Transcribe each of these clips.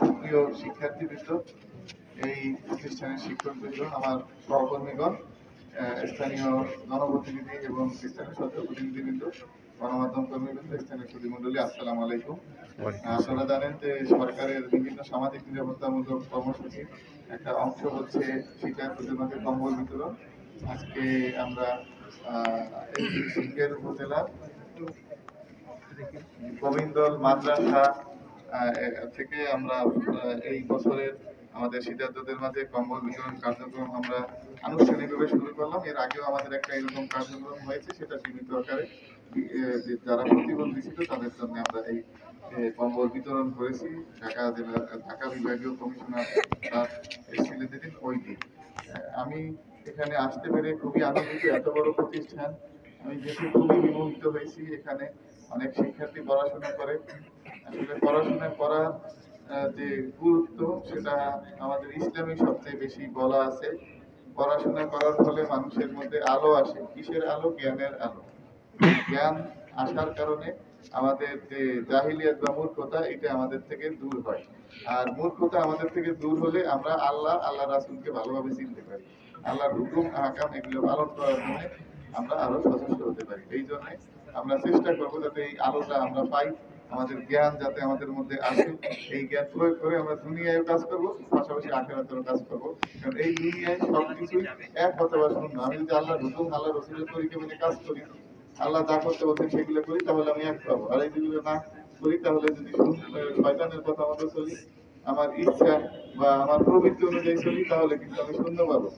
সুপ্রিয় শিক্ষার্থীবৃন্দ, এই প্রতিষ্ঠানের শিক্ষকবৃন্দ, আমার সহকর্মীগণ, স্থানীয় জনপ্রতিনিধি এবং স্থানীয় সরকার প্রতিনিধিবৃন্দ, গণমাধ্যম কর্মীবৃন্দ, স্থানীয় সুধীমণ্ডলী, আসসালামু আলাইকুম। আপনারা জানেন যে সরকারের বিভিন্ন সামাজিক নিরাপত্তামূলক কর্মসূচির একটা অংশ হচ্ছে শিক্ষার্থীদের মাঝে কম্বল বিতরণ। আজকে আমরা এই সিলেট উপজেলার গোবিন্দল মাদ্রাসা থেকে আমরা এই বছরের আমাদের শীতার্থদের মাঝে কম্বল বিতরণ কার্যক্রম আমরা আনুষ্ঠানিকভাবে শুরু করলাম। এর আগেও আমাদের একটা এরকম কার্যক্রম হয়েছে, সেটা সীমিত আকারে যারা প্রতিবন্ধী ছিল তাদের জন্য আমরা এই কম্বল বিতরণ করেছি। ঢাকা বিভাগীয় কমিশনার এসেছিলেন যেদিন ওই দিন। আমি এখানে আসতে পেরে খুবই আনন্দিত। এত বড় প্রতিষ্ঠান আমি দেখে খুবই বিমোহিত হয়েছি। এখানে অনেক শিক্ষার্থী পড়াশোনা করে। আসলে পড়াশোনা করার যে গুরুত্ব, সেটা আমাদের ইসলামে সবচেয়ে বেশি বলা আছে। পড়াশোনা করার ফলে মানুষের মধ্যে আলো আসে। কিসের আলো? জ্ঞানের আলো। জ্ঞান আসার কারণে আমাদের যে জাহিলিয়াত বা মূর্খতা, এটা আমাদের থেকে দূর হয়। আর মূর্খতা আমাদের থেকে দূর হলে আমরা আল্লাহ রাসূলকে ভালোভাবে চিনতে পারি। আল্লাহর হুকুম আহকাম এগুলো পালন করার জন্য আমরা আরো সচেষ্ট হতে পারি। এই জন্য আমরা চেষ্টা করবো যাতে এই আলোটা আমরা পাই, আমাদের জ্ঞান যাতে আমাদের মধ্যে আসে। এই জ্ঞান প্রয়োগ করে আমরা দুনিয়ায় কাজ করবো, পাশাপাশি আখিরাতেও কাজ করবো। কারণ এই দুনিয়ায় সবকিছু এক হতে পারে শূন্য। আমি যদি আল্লাহর হুকুম, আল্লাহ রসুলের তরিকা মেনে কাজ করি, আল্লাহ যা করতে বলছেন সেগুলো করি, তাহলে আমি এক পাবো। আর এই যেগুলো না করি, তাহলে যদি শয়তানের কথা মতো চলি, আমার ইচ্ছা বা আমার প্রবৃত্তি অনুযায়ী চলি, তাহলে কিন্তু আমি শূন্য পাবো।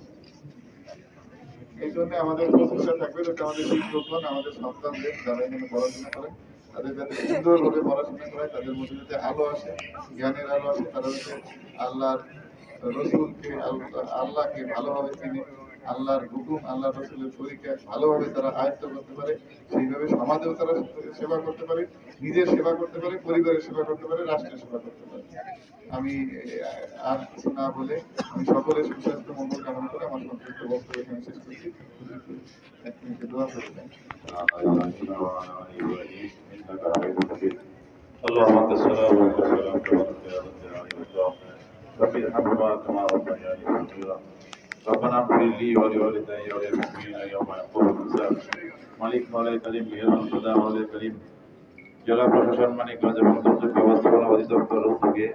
এই জন্য আমাদের প্রচেষ্টা থাকবে যাতে আমাদের শিক্ষকগণ, আমাদের সন্তানদের যারা এখানে পড়াশোনা করেন, তাদের যাতে সুন্দরভাবে পড়াশোনা করায়, তাদের মধ্যে যাতে আলো আসে, জ্ঞানের আলো আসে, তারা যাতে আল্লাহর রসুলকে, আল্লাহকে ভালোভাবে চিনে, আল্লাহর হুকুম, আল্লাহ রসুলের তরিকা ভালোভাবে তারা আয়ত্ত করতে পারে। সেইভাবে সমাজেও তারা সেবা করতে পারে, নিজের সেবা করতে পারে, পরিবারের সেবা করতে পারে, রাষ্ট্রের সেবা করতে পারে। আমি আর কিছু না বলে আমি সকলের সুস্বাস্থ্য মঙ্গল কামনা করে আমার সংক্ষিপ্ত বক্তব্য এখানে শেষ করছি। এক মিনিটে দোয়া করে দেন। اللهم انت السلام وانت السلام تبارك يا ذا الجلال والاكرام. رب ارحمهما كما ربياني صغيرا. ربنا اغفر لي ولوالدي وللمؤمنين يوم يقوم الحساب. মালিক মৌলাই করিম, মেহরবান খোদা মৌলাই করিম, জেলা প্রশাসন মানিকগঞ্জ এবং দুর্যোগ ব্যবস্থাপনা অধিদপ্তর উদ্যোগে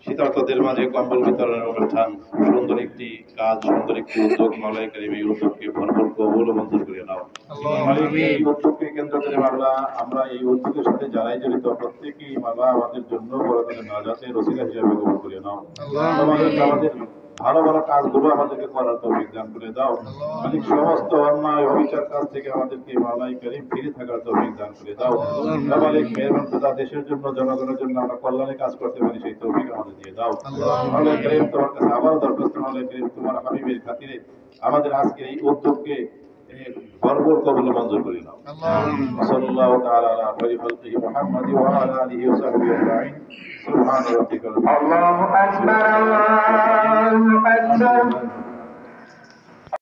শীতার্তদের মাঝে কম্বল বিতরণের অনুষ্ঠান, সুন্দর একটি কাজ, সুন্দর একটি উদ্যোগ। মৌলাই করিম এই উদ্যোগকে ভরপুর কবুল ও মঞ্জুর করে নাও। মালিক এই উদ্যোগকে কেন্দ্র করে মামলা, আমরা এই উদ্যোগের সাথে যারাই জড়িত প্রত্যেকেই মামলা আমাদের জন্য বড়দের নাজাতের ওসিলা হিসেবে কবুল করে নাও। আমাদের ভালো ভালো কাজগুলো আমাদেরকে করার তৌফিক দান করে দাও। মালিক সমস্ত অন্যায় অবিচার কাজ থেকে আমাদেরকে মাওলাই করিম ফিরে থাকার তৌফিক দান করে দাও। মালিক মেহরবান খোদা, দেশের জন্য, জনগণের জন্য আমরা কল্যাণে কাজ করতে পারি, সেই তৌফিক আমাদের দিয়ে দাও। মাওলাই করিম, তোমার কাছে আবারও দরখাস্ত, মাওলাই করিম তোমার হাবিবের খাতিরে আমাদের আজকের এই উদ্যোগকে ভরপুর কবুল মঞ্জুর করে নাও। সাল্লাল্লাহু তাআলা আলা খায়রি খালকিহি মুহাম্মাদি ওয়া আলা আলিহি ওয়া সাহবিহি আজমাইন। সুবহান রাব্বিকা। আল্লাহু আকবার, আল্লাহু আকবার।